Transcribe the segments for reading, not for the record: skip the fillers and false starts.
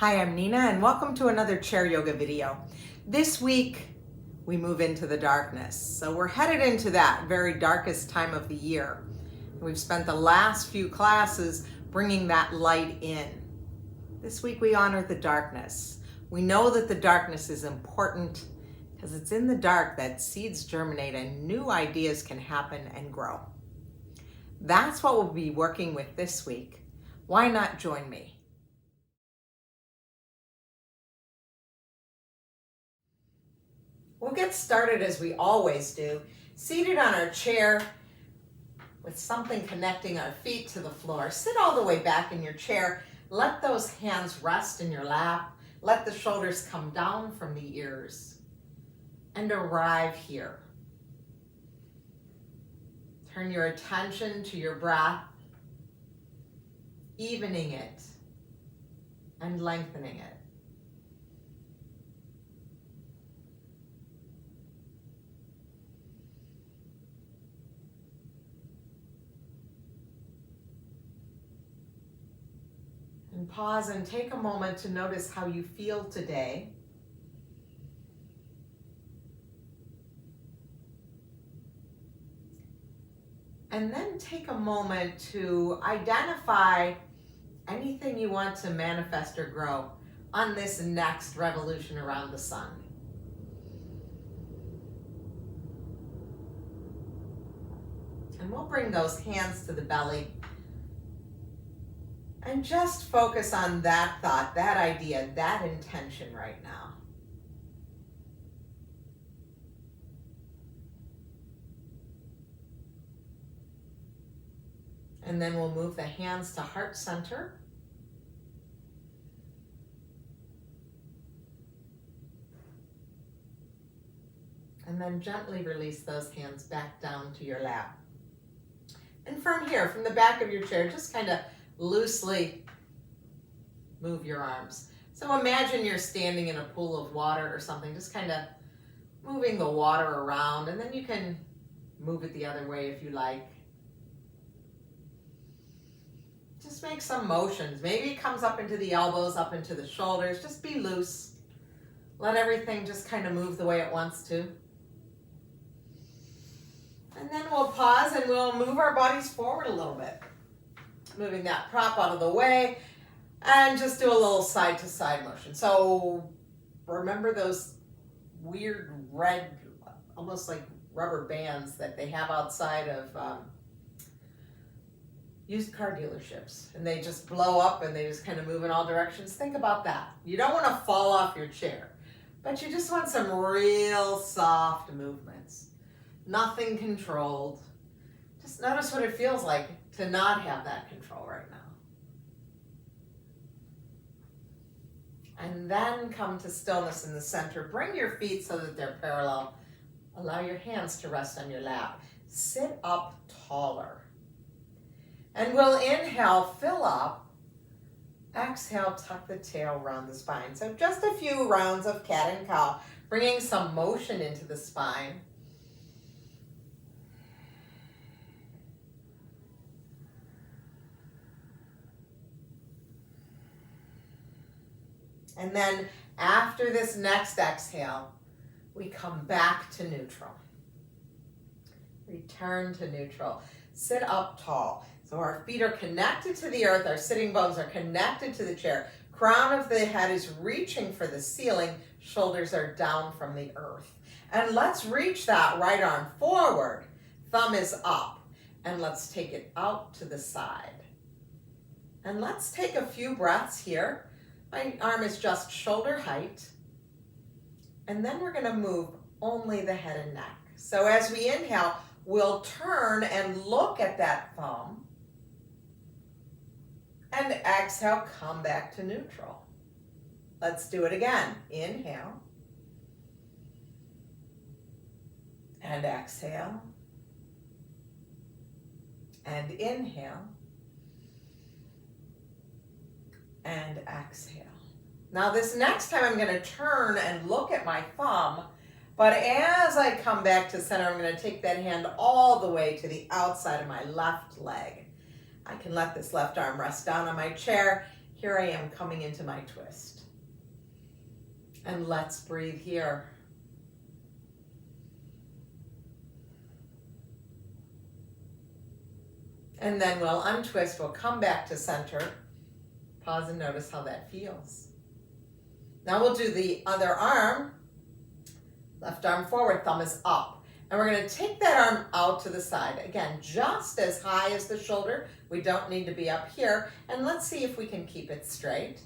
Hi, I'm Nina and welcome to another chair yoga video. This week we move into the darkness. So we're headed into that very darkest time of the year. We've spent the last few classes bringing that light in. This week we honor the darkness. We know that the darkness is important because it's in the dark that seeds germinate and new ideas can happen and grow. That's what we'll be working with this week. Why not join me? We'll get started as we always do, seated on our chair with something connecting our feet to the floor. Sit all the way back in your chair. Let those hands rest in your lap. Let the shoulders come down from the ears and arrive here. Turn your attention to your breath, evening it and lengthening it. And pause and take a moment to notice how you feel today. And then take a moment to identify anything you want to manifest or grow on this next revolution around the sun. And we'll bring those hands to the belly. And just focus on that thought, that idea, that intention right now. And then we'll move the hands to heart center. And then gently release those hands back down to your lap. And from here, from the back of your chair, just kind of loosely move your arms. So imagine you're standing in a pool of water or something, just kind of moving the water around, and then you can move it the other way if you like. Just make some motions. Maybe it comes up into the elbows, up into the shoulders. Just be loose. Let everything just kind of move the way it wants to. And then we'll pause and we'll move our bodies forward a little bit. Moving that prop out of the way and just do a little side to side motion. So remember those weird red, almost like rubber bands that they have outside of used car dealerships, and they just blow up and they just kind of move in all directions. Think about that. You don't want to fall off your chair, but you just want some real soft movements. Nothing controlled. Just notice what it feels like to not have that control right now. And then come to stillness in the center. Bring your feet so that they're parallel. Allow your hands to rest on your lap. Sit up taller. And we'll inhale, fill up. Exhale, tuck the tail around the spine. So just a few rounds of cat and cow, bringing some motion into the spine. And then after this next exhale, we come back to neutral. Return to neutral. Sit up tall. So our feet are connected to the earth. Our sitting bones are connected to the chair. Crown of the head is reaching for the ceiling. Shoulders are down from the earth. And let's reach that right arm forward. Thumb is up. And let's take it out to the side. And let's take a few breaths here. My arm is just shoulder height. And then we're going to move only the head and neck. So as we inhale, we'll turn and look at that thumb. And exhale, come back to neutral. Let's do it again. Inhale. And exhale. And inhale. And exhale. Now this next time I'm going to turn and look at my thumb, but as I come back to center, I'm going to take that hand all the way to the outside of my left leg. I can let this left arm rest down on my chair, Here I am coming into my twist. And let's breathe here. And then we'll untwist, we'll come back to center. Pause and notice how that feels. Now we'll do the other arm. Left arm forward, thumb is up. And we're going to take that arm out to the side. Again, just as high as the shoulder. We don't need to be up here. And let's see if we can keep it straight.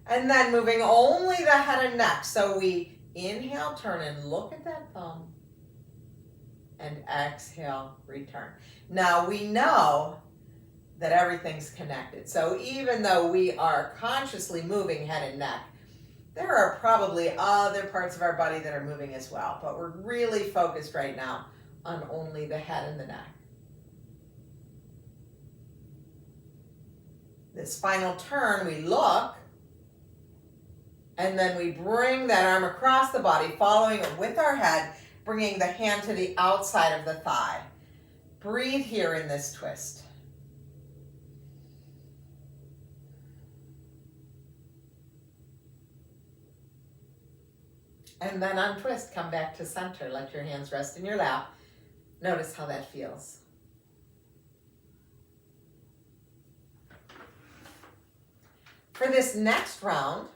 And then moving only the head and neck. So we inhale, turn and look at that thumb. And exhale, return. Now we know that everything's connected. So even though we are consciously moving head and neck, there are probably other parts of our body that are moving as well. But we're really focused right now on only the head and the neck. This final turn, we look, and then we bring that arm across the body, following it with our head, bringing the hand to the outside of the thigh. Breathe here in this twist. And then untwist, come back to center. Let your hands rest in your lap. Notice how that feels. For this next round,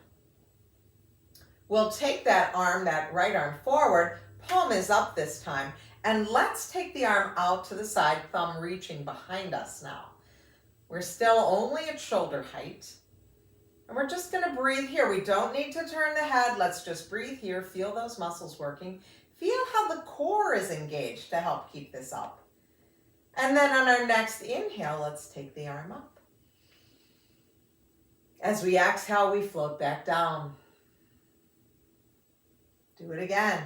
we'll take that arm, that right arm forward, palm is up this time, and let's take the arm out to the side, thumb reaching behind us now. We're still only at shoulder height, and we're just going to breathe here. We don't need to turn the head. Let's just breathe here. Feel those muscles working. Feel how the core is engaged to help keep this up. And then on our next inhale, let's take the arm up. As we exhale, we float back down. Do it again.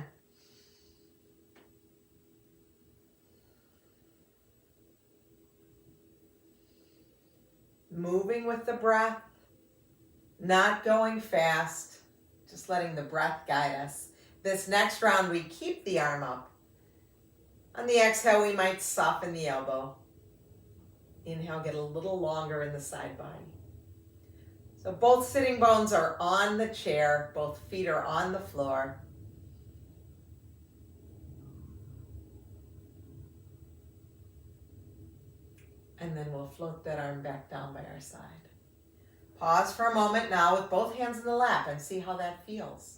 Moving with the breath, not going fast, just letting the breath guide us. This next round, we keep the arm up. On the exhale, we might soften the elbow. Inhale, get a little longer in the side body. So both sitting bones are on the chair, both feet are on the floor. And then we'll float that arm back down by our side. Pause for a moment now with both hands in the lap and see how that feels.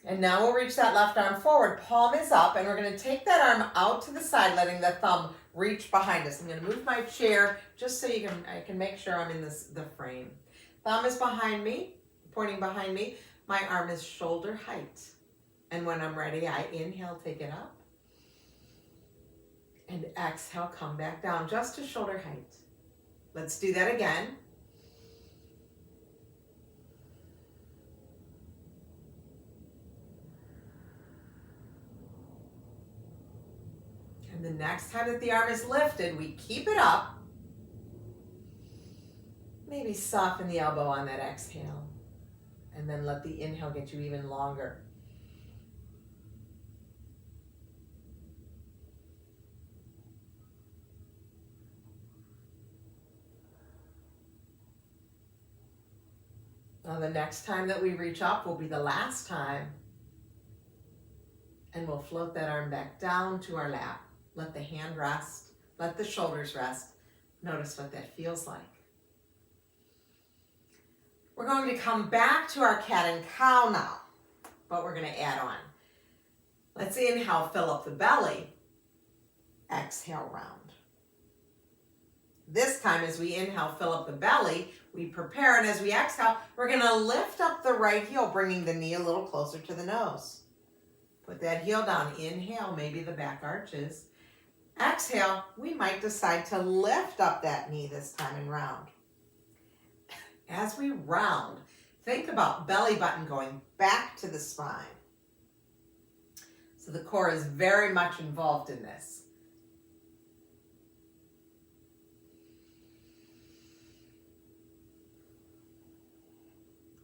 And now we'll reach that left arm forward. Palm is up, and we're going to take that arm out to the side, letting the thumb reach behind us. I'm going to move my chair just so I can make sure I'm in the frame. Thumb is behind me, pointing behind me. My arm is shoulder height. And when I'm ready, I inhale, take it up. And exhale, come back down just to shoulder height. Let's do that again. And the next time that the arm is lifted, we keep it up. Maybe soften the elbow on that exhale. And then let the inhale get you even longer. Now the next time that we reach up will be the last time. And we'll float that arm back down to our lap. Let the hand rest. Let the shoulders rest. Notice what that feels like. We're going to come back to our cat and cow now, but we're going to add on. Let's inhale, fill up the belly. Exhale, round. This time, as we inhale, fill up the belly, we prepare, and as we exhale, we're going to lift up the right heel, bringing the knee a little closer to the nose. Put that heel down. Inhale, maybe the back arches. Exhale, we might decide to lift up that knee this time and round. As we round, think about belly button going back to the spine. So the core is very much involved in this.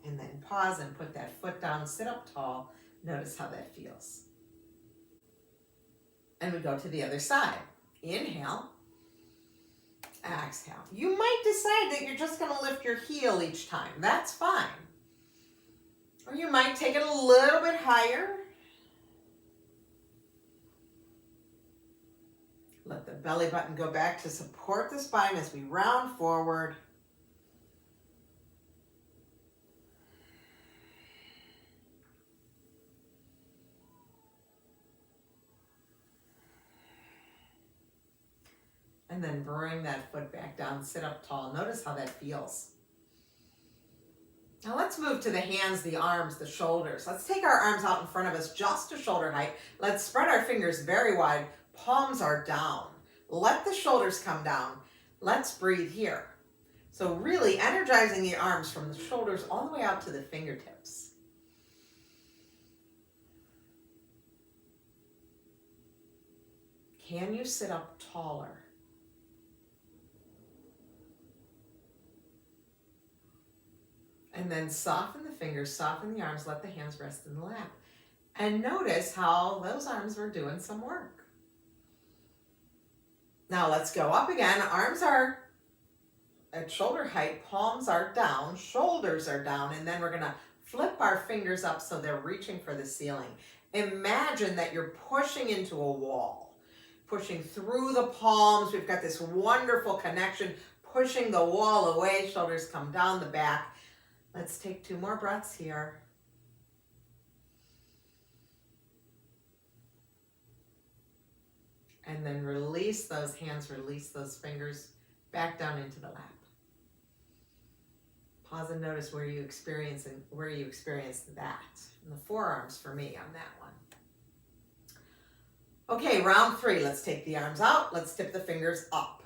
And then pause and put that foot down, sit up tall. Notice how that feels. And we go to the other side. Inhale. Exhale. You might decide that you're just going to lift your heel each time. That's fine. Or you might take it a little bit higher. Let the belly button go back to support the spine as we round forward. And then bring that foot back down, sit up tall. Notice how that feels. Now let's move to the hands, the arms, the shoulders. Let's take our arms out in front of us just to shoulder height. Let's spread our fingers very wide. Palms are down. Let the shoulders come down. Let's breathe here. So really energizing the arms from the shoulders all the way out to the fingertips. Can you sit up taller? And then soften the fingers, soften the arms, let the hands rest in the lap. And notice how those arms were doing some work. Now let's go up again. Arms are at shoulder height, palms are down, shoulders are down, and then we're gonna flip our fingers up so they're reaching for the ceiling. Imagine that you're pushing into a wall, pushing through the palms. We've got this wonderful connection, pushing the wall away, shoulders come down the back. Let's take 2 more breaths here. And then release those hands, release those fingers back down into the lap. Pause and notice where you experienced that. In the forearms for me on that one. Okay, round 3. Let's take the arms out. Let's tip the fingers up.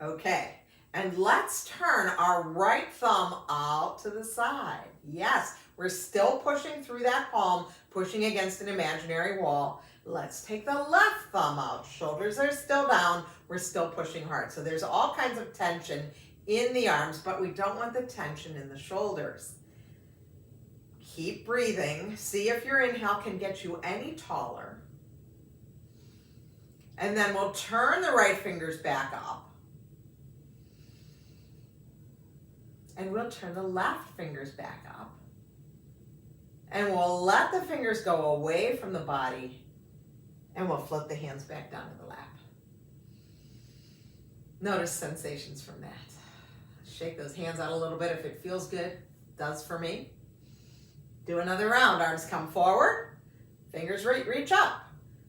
Okay. And let's turn our right thumb out to the side. Yes, we're still pushing through that palm, pushing against an imaginary wall. Let's take the left thumb out. Shoulders are still down. We're still pushing hard. So there's all kinds of tension in the arms, but we don't want the tension in the shoulders. Keep breathing. See if your inhale can get you any taller. And then we'll turn the right fingers back up. And we'll turn the left fingers back up. And we'll let the fingers go away from the body. And we'll flip the hands back down to the lap. Notice sensations from that. Shake those hands out a little bit if it feels good. Does for me. Do another round. Arms come forward. Fingers reach up.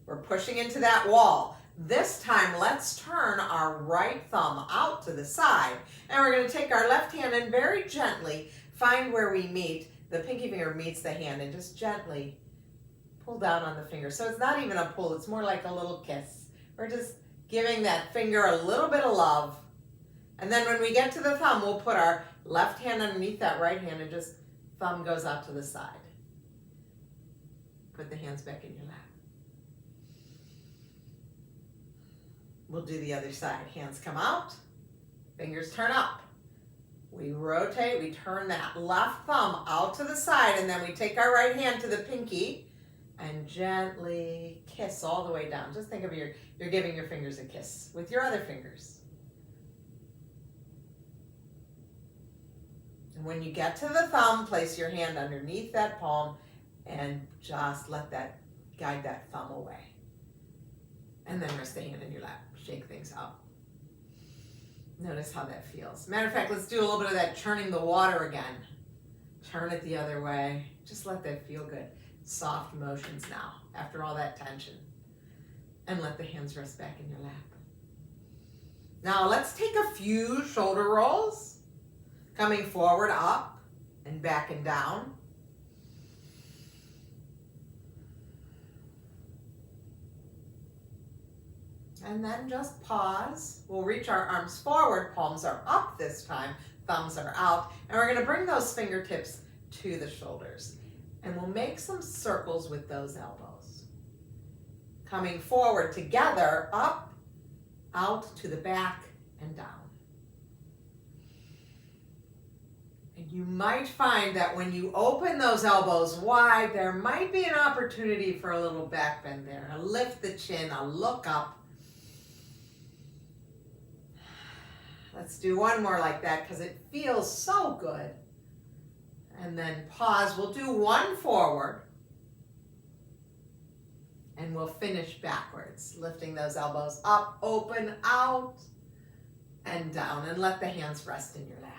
We're pushing into that wall. This time, let's turn our right thumb out to the side. And we're going to take our left hand and very gently find where we meet. The pinky finger meets the hand and just gently pull down on the finger. So it's not even a pull. It's more like a little kiss. We're just giving that finger a little bit of love. And then when we get to the thumb, we'll put our left hand underneath that right hand and just thumb goes out to the side. Put the hands back in your lap. We'll do the other side. Hands come out, fingers turn up. We rotate, we turn that left thumb out to the side, and then we take our right hand to the pinky and gently kiss all the way down. Just think of you're giving your fingers a kiss with your other fingers. And when you get to the thumb, place your hand underneath that palm and just let that guide that thumb away. And then rest the hand in your lap. Shake things out. Notice how that feels. Matter of fact, let's do a little bit of that churning the water again. Turn it the other way. Just let that feel good. Soft motions now, after all that tension. And let the hands rest back in your lap. Now let's take a few shoulder rolls. Coming forward, up, and back and down. And then just pause. We'll reach our arms forward. Palms are up this time. Thumbs are out. And we're going to bring those fingertips to the shoulders. And we'll make some circles with those elbows. Coming forward together, up, out to the back, and down. And you might find that when you open those elbows wide, there might be an opportunity for a little back bend there. A lift the chin, a look up. Let's do one more like that because it feels so good. And then pause. We'll do one forward. And we'll finish backwards, lifting those elbows up, open, out, and down. And let the hands rest in your lap.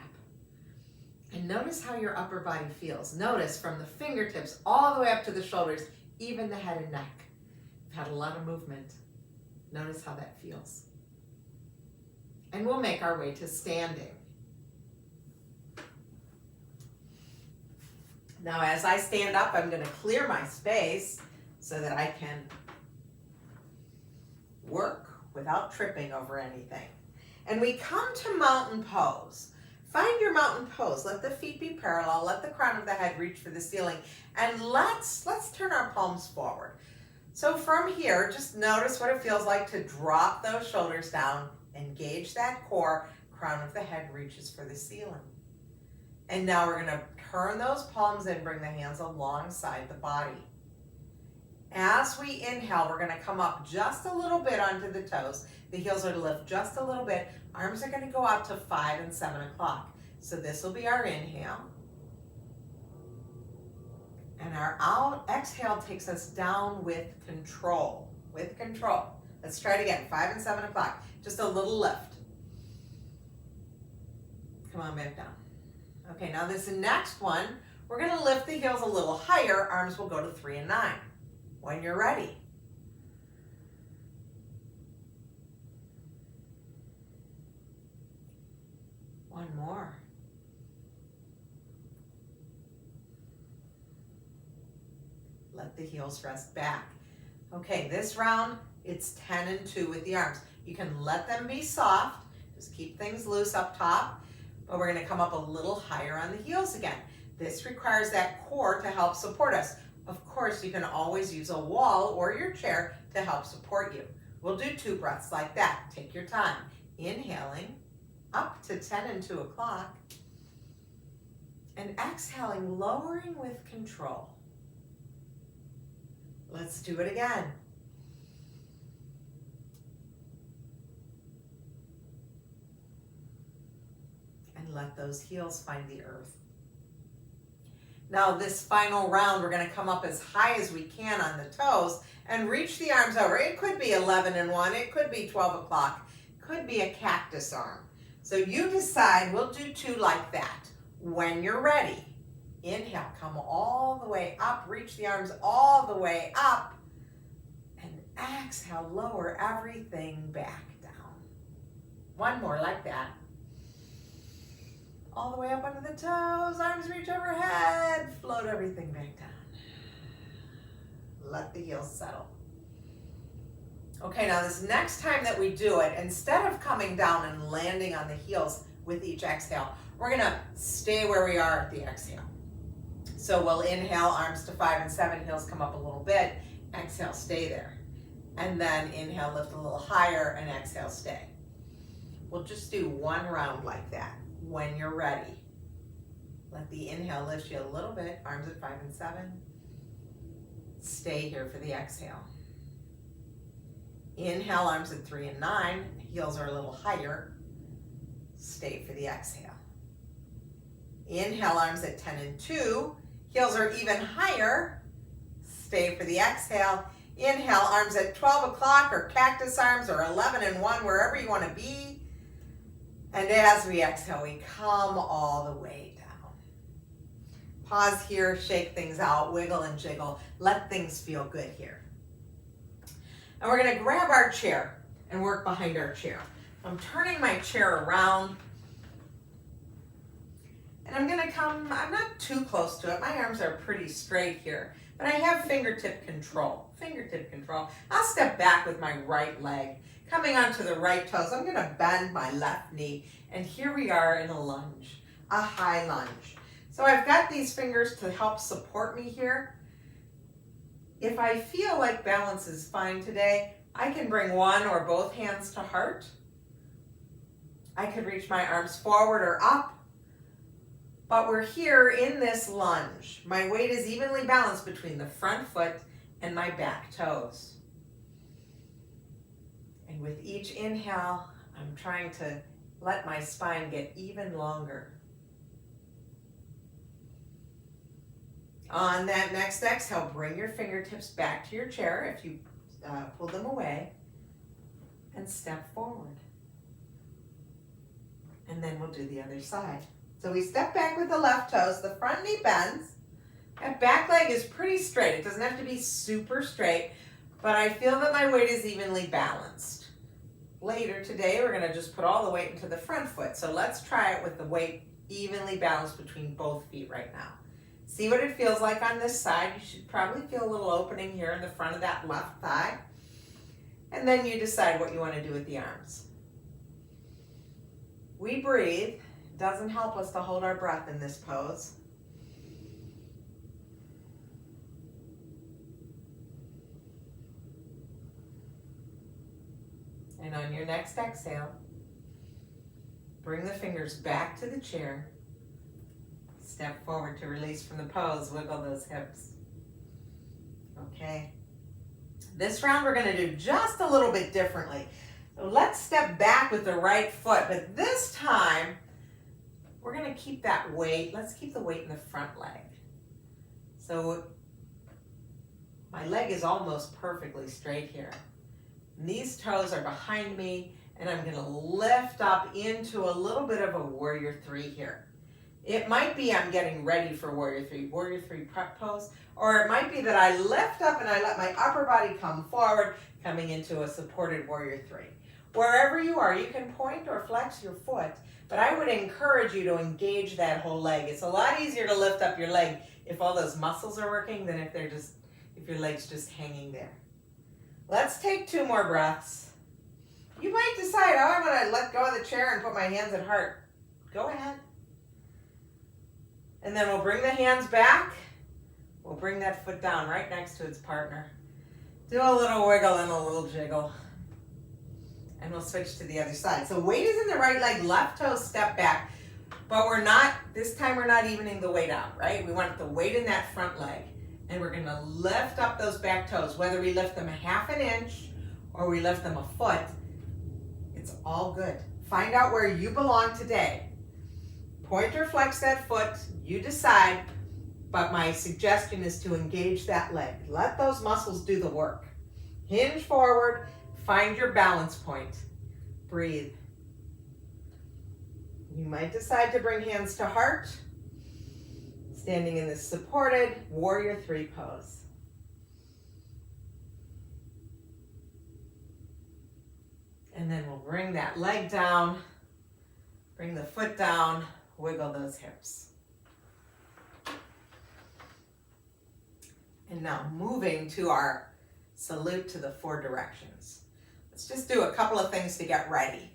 And notice how your upper body feels. Notice from the fingertips all the way up to the shoulders, even the head and neck. We've had a lot of movement. Notice how that feels. And we'll make our way to standing. Now, as I stand up, I'm going to clear my space so that I can work without tripping over anything. And we come to mountain pose. Find your mountain pose. Let the feet be parallel. Let the crown of the head reach for the ceiling. And let's turn our palms forward. So from here, just notice what it feels like to drop those shoulders down. Engage that core. Crown of the head reaches for the ceiling. And now we're going to turn those palms in, bring the hands alongside the body. As we inhale, we're going to come up just a little bit onto the toes. The heels are to lift just a little bit. Arms are going to go out to 5 and 7 o'clock. So this will be our inhale. And our exhale takes us down with control. With control. Let's try it again. 5 and 7 o'clock. Just a little lift. Come on back down. Okay, now this next one, we're going to lift the heels a little higher. Arms will go to 3 and 9. When you're ready. One more. Let the heels rest back. Okay, this round, it's 10 and 2 with the arms. You can let them be soft. Just keep things loose up top. But we're going to come up a little higher on the heels again. This requires that core to help support us. Of course, you can always use a wall or your chair to help support you. We'll do 2 breaths like that. Take your time. Inhaling up to 10 and 2 o'clock. And exhaling, lowering with control. Let's do it again. And let those heels find the earth. Now this final round, we're going to come up as high as we can on the toes and reach the arms over. It could be 11 and 1. It could be 12 o'clock. It could be a cactus arm. So you decide. We'll do 2 like that. When you're ready, inhale, come all the way up. Reach the arms all the way up. And exhale, lower everything back down. One more like that. All the way up under the toes, arms reach overhead, float everything back down. Let the heels settle. Okay, now this next time that we do it, instead of coming down and landing on the heels with each exhale, we're gonna stay where we are at the exhale. So we'll inhale, arms to 5 and 7, heels come up a little bit, exhale, stay there. And then inhale, lift a little higher, and exhale, stay. We'll just do 1 round like that. When you're ready, let the inhale lift you a little bit, arms at 5 and 7. Stay here for the exhale. Inhale, arms at 3 and 9, heels are a little higher. Stay for the exhale. Inhale, arms at 10 and 2, heels are even higher. Stay for the exhale. Inhale, arms at 12 o'clock or cactus arms or 11 and 1, wherever you want to be. And as we exhale, we come all the way down. Pause here, shake things out, wiggle and jiggle. Let things feel good here. And we're going to grab our chair and work behind our chair. I'm turning my chair around. And I'm going to come, I'm not too close to it. My arms are pretty straight here. But I have fingertip control. Fingertip control. I'll step back with my right leg. Coming onto the right toes, I'm going to bend my left knee. And here we are in a lunge, a high lunge. So I've got these fingers to help support me here. If I feel like balance is fine today, I can bring one or both hands to heart. I could reach my arms forward or up. But we're here in this lunge. My weight is evenly balanced between the front foot and my back toes. And with each inhale, I'm trying to let my spine get even longer. On that next exhale, bring your fingertips back to your chair if you pull them away, and step forward. And then we'll do the other side. So we step back with the left toes, the front knee bends. That back leg is pretty straight. It doesn't have to be super straight, but I feel that my weight is evenly balanced. Later today, we're gonna just put all the weight into the front foot. So let's try it with the weight evenly balanced between both feet right now. See what it feels like on this side. You should probably feel a little opening here in the front of that left thigh. And then you decide what you want to do with the arms. We breathe. It doesn't help us to hold our breath in this pose. And on your next exhale, bring the fingers back to the chair. Step forward to release from the pose. Wiggle those hips. Okay. This round we're going to do just a little bit differently. So let's step back with the right foot, but this time we're going to keep that weight. Let's keep the weight in the front leg. So my leg is almost perfectly straight here. And these toes are behind me, and I'm going to lift up into a little bit of a warrior three here. It might be I'm getting ready for warrior three prep pose, or it might be that I lift up and I let my upper body come forward, coming into a supported warrior three. Wherever you are, you can point or flex your foot, but I would encourage you to engage that whole leg. It's a lot easier to lift up your leg if all those muscles are working than if your leg's just hanging there. Let's take 2 more breaths. You might decide, oh, I'm going to let go of the chair and put my hands at heart. Go ahead. And then we'll bring the hands back. We'll bring that foot down right next to its partner. Do a little wiggle and a little jiggle. And we'll switch to the other side. So weight is in the right leg, left toe step back. But this time we're not evening the weight out, right? We want the weight in that front leg. And we're gonna lift up those back toes. Whether we lift them 1/2 inch or we lift them a foot, it's all good. Find out where you belong today. Point or flex that foot, you decide, but my suggestion is to engage that leg. Let those muscles do the work. Hinge forward, find your balance point. Breathe. You might decide to bring hands to heart, standing in this supported warrior three pose. And then we'll bring that leg down, bring the foot down, wiggle those hips. And now moving to our salute to the 4 directions. Let's just do a couple of things to get ready.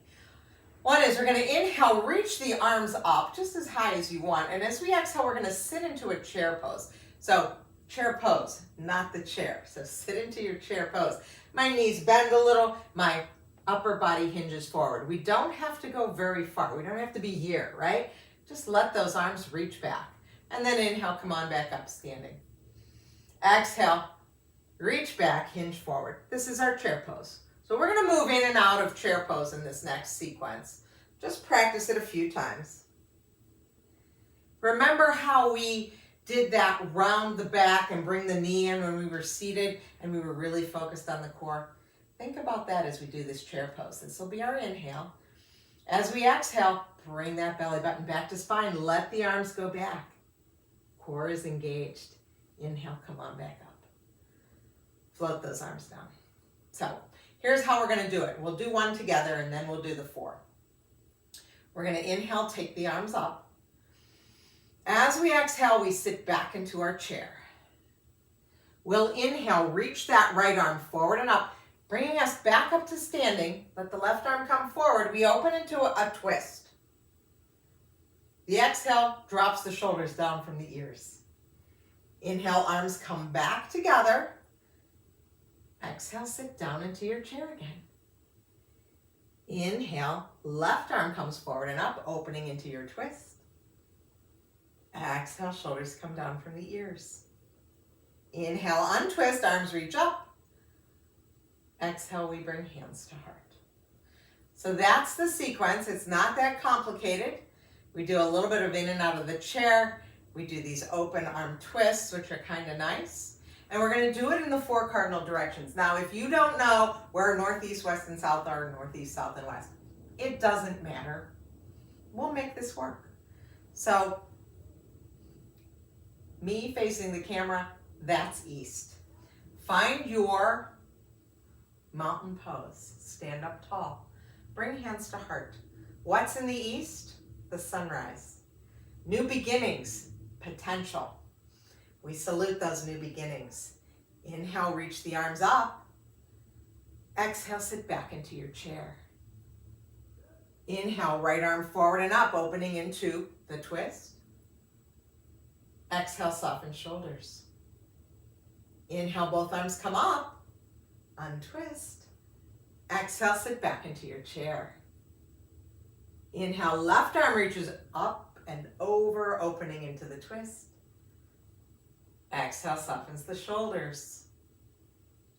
One is we're going to inhale, reach the arms up just as high as you want. And as we exhale, we're going to sit into a chair pose. So chair pose, not the chair. So sit into your chair pose. My knees bend a little. My upper body hinges forward. We don't have to go very far. We don't have to be here, right? Just let those arms reach back. And then inhale, come on back up, standing. Exhale, reach back, hinge forward. This is our chair pose. So we're going to move in and out of chair pose in this next sequence. Just practice it a few times. Remember how we did that round the back and bring the knee in when we were seated and we were really focused on the core? Think about that as we do this chair pose. This will be our inhale. As we exhale, bring that belly button back to spine. Let the arms go back. Core is engaged. Inhale, come on back up. Float those arms down. So here's how we're going to do it. We'll do 1 together and then we'll do the 4. We're going to inhale, take the arms up. As we exhale, we sit back into our chair. We'll inhale, reach that right arm forward and up, bringing us back up to standing. Let the left arm come forward. We open into a twist. The exhale drops the shoulders down from the ears. Inhale, arms come back together. Exhale, sit down into your chair again. Inhale, left arm comes forward and up, opening into your twist. Exhale, shoulders come down from the ears. Inhale, untwist, arms reach up. Exhale, we bring hands to heart. So that's the sequence. It's not that complicated. We do a little bit of in and out of the chair. We do these open arm twists, which are kind of nice. And we're going to do it in the 4 cardinal directions. Now, if you don't know where northeast, west, and south are, northeast, south, and west, it doesn't matter. We'll make this work. So, me facing the camera, that's east. Find your mountain pose. Stand up tall. Bring hands to heart. What's in the east? The sunrise. New beginnings, potential. We salute those new beginnings. Inhale, reach the arms up. Exhale, sit back into your chair. Inhale, right arm forward and up, opening into the twist. Exhale, soften shoulders. Inhale, both arms come up. Untwist. Exhale, sit back into your chair. Inhale, left arm reaches up and over, opening into the twist. Exhale, softens the shoulders.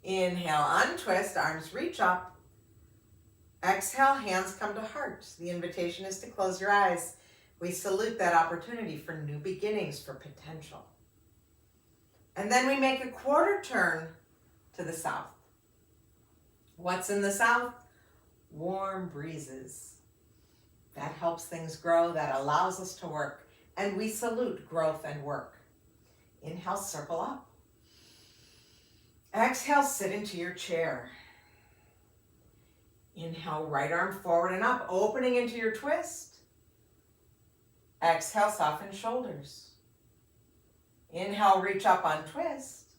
Inhale, untwist, arms reach up. Exhale, hands come to heart. The invitation is to close your eyes. We salute that opportunity for new beginnings, for potential. And then we make a quarter turn to the south. What's in the south? Warm breezes. That helps things grow, that allows us to work. And we salute growth and work. Inhale, circle up. Exhale, sit into your chair. Inhale, right arm forward and up, opening into your twist. Exhale, soften shoulders. Inhale, reach up on twist.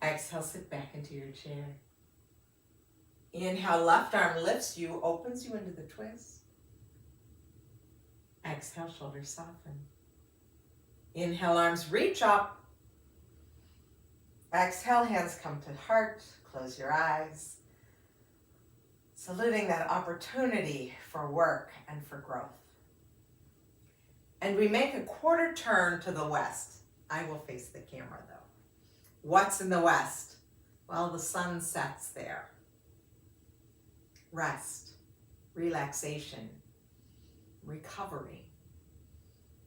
Exhale, sit back into your chair. Inhale, left arm lifts you, opens you into the twist. Exhale, shoulders soften. Inhale, arms reach up. Exhale, hands come to heart. Close your eyes. Saluting that opportunity for work and for growth. And we make a quarter turn to the west. I will face the camera though. What's in the west? Well, the sun sets there. Rest, relaxation, recovery.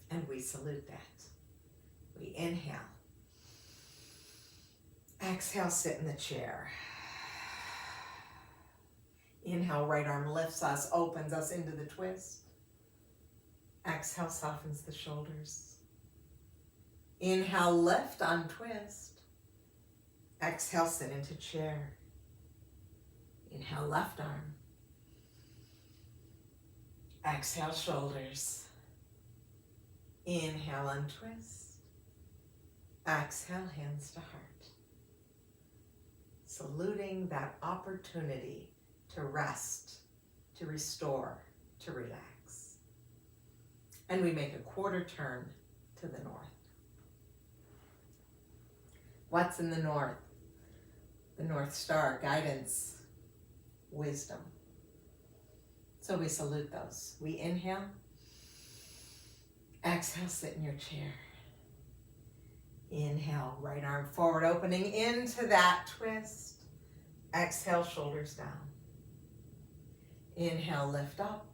And we salute that. We inhale. Exhale, sit in the chair. Inhale, right arm lifts us, opens us into the twist. Exhale, softens the shoulders. Inhale, lift, untwist. Exhale, sit into chair. Inhale, left arm. Exhale, shoulders. Inhale, untwist. Exhale, hands to heart. Saluting that opportunity to rest, to restore, to relax. And we make a quarter turn to the north. What's in the north? The North Star, guidance, wisdom. So we salute those. We inhale. Exhale, sit in your chair. Inhale, right arm forward, opening into that twist. Exhale, shoulders down. Inhale, lift up.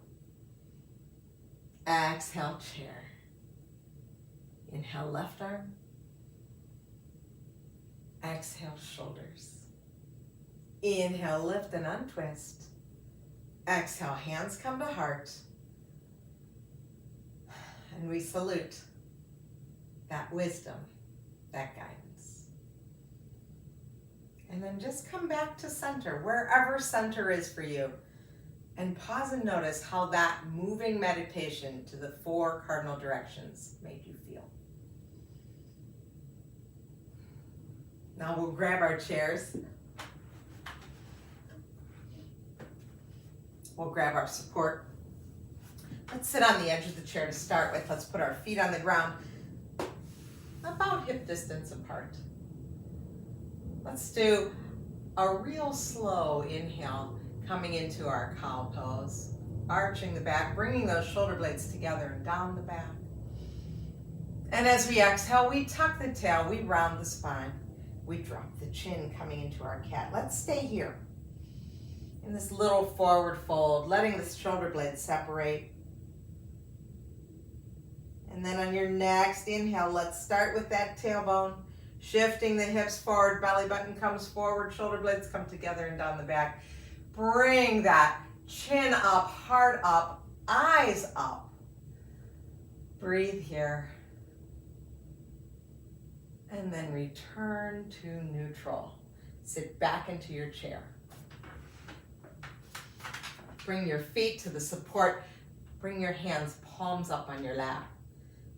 Exhale, chair. Inhale, left arm. Exhale, shoulders. Inhale, lift and untwist. Exhale, hands come to heart. And we salute that wisdom, that guidance. And then just come back to center, wherever center is for you. And pause and notice how that moving meditation to the 4 cardinal directions made you feel. Now we'll grab our chairs. We'll grab our support. Let's sit on the edge of the chair to start with. Let's put our feet on the ground, about hip distance apart. Let's do a real slow inhale, coming into our cow pose, arching the back, bringing those shoulder blades together and down the back. And as we exhale, we tuck the tail, we round the spine, we drop the chin, coming into our cat. Let's stay here. in this little forward fold, letting the shoulder blades separate. And then on your next inhale, let's start with that tailbone, shifting the hips forward, belly button comes forward, shoulder blades come together and down the back. Bring that chin up, heart up, eyes up. Breathe here. And then return to neutral. Sit back into your chair. Bring your feet to the support. Bring your hands palms up on your lap.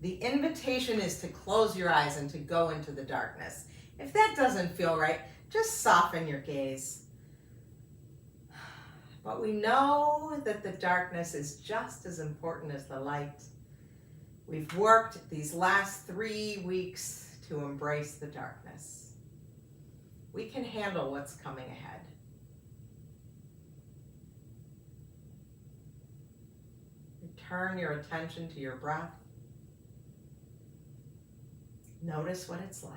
The invitation is to close your eyes and to go into the darkness. If that doesn't feel right, just soften your gaze. But we know that the darkness is just as important as the light. We've worked these last 3 weeks to embrace the darkness. We can handle what's coming ahead. Return your attention to your breath. Notice what it's like.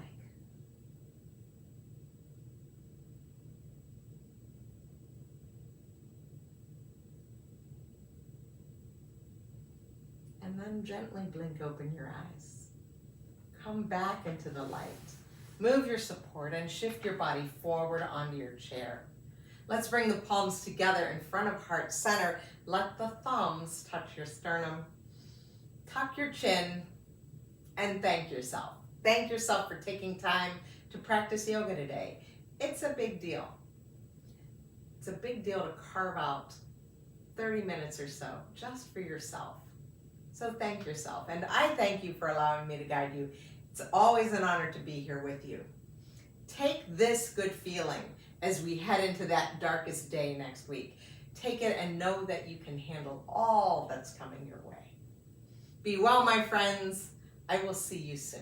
And then gently blink open your eyes. Come back into the light. Move your support and shift your body forward onto your chair. Let's bring the palms together in front of heart center. Let the thumbs touch your sternum. Tuck your chin and thank yourself. Thank yourself for taking time to practice yoga today. It's a big deal. It's a big deal to carve out 30 minutes or so just for yourself. So thank yourself. And I thank you for allowing me to guide you. It's always an honor to be here with you. Take this good feeling as we head into that darkest day next week. Take it and know that you can handle all that's coming your way. Be well, my friends. I will see you soon.